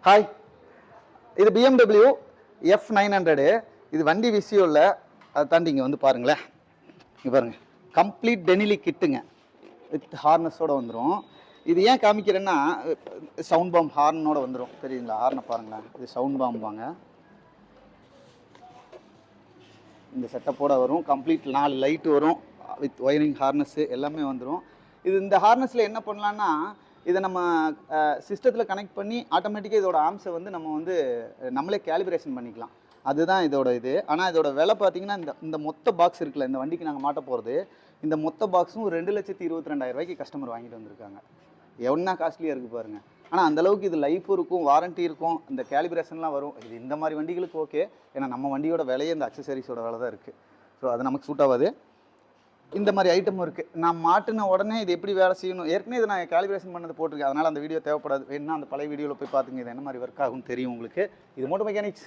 Hi, இது BMW F900. இது வண்டி விஷயம் இல்லை, அதை தாண்டி இங்கே வந்து பாருங்களேன். இங்கே பாருங்கள், கம்ப்ளீட் டெனிலி கிட்டுங்க, வித் ஹார்னஸோடு வந்துடும். இது ஏன் காமிக்கிறேன்னா, சவுண்ட் பாம் ஹார்னோட வந்துடும். தெரியுங்களா? ஹார்னை பாருங்களேன், இது சவுண்ட் பாம்பாங்க. இந்த செட்டப்போட வரும். கம்ப்ளீட் 4 லைட்டு வரும், வித் ஒயரிங் ஹார்னஸ்ஸு எல்லாமே வந்துடும். இது இந்த ஹார்னஸில் என்ன பண்ணலான்னா, இதை நம்ம சிஸ்டத்தில் கனெக்ட் பண்ணி ஆட்டோமேட்டிக்காக இதோட ஆம்ஸை வந்து நம்ம வந்து நம்மளே கேலிப்ரேஷன் பண்ணிக்கலாம். அதுதான் இதோட இது. ஆனால் இதோட விலை பார்த்தீங்கன்னா, இந்த மொத்த பாக்ஸ் இருக்குல்ல, இந்த வண்டிக்கு நாங்கள் மாட்ட போகிறது, இந்த மொத்த பாக்ஸும் 2,22,000 கஸ்டமர் வாங்கிட்டு வந்திருக்காங்க. எவ்வளோ காஸ்ட்லியாக இருக்குது பாருங்கள். ஆனால் அந்தளவுக்கு இது லைஃப் இருக்கும், வாரண்ட்டி இருக்கும், இந்த கேலிப்ரேஷன்லாம் வரும். இது இந்த மாதிரி வண்டிகளுக்கு ஓகே. ஏன்னா நம்ம வண்டியோட விலையே இந்த அக்சசரிஸோட விலை தான் இருக்குது. ஸோ அது நமக்கு சூட் ஆகாது. இந்த மாதிரி ஐட்டமும் இருக்குது. நான் மாட்டின உடனே இது எப்படி வேலை செய்யணும், ஏற்கனவே இதை நான் கேலிப்ரேஷன் பண்ணது போட்டிருக்கேன். அதனால் அந்த வீடியோ தேவைப்படாது. வேணுன்னா அந்த பழைய வீடியோவில் போய் பார்த்துங்க, இது என்ன மாதிரி ஒர்க் ஆகும்னு தெரியும் உங்களுக்கு. இது மோட்டோ மெக்கானிக்ஸ்.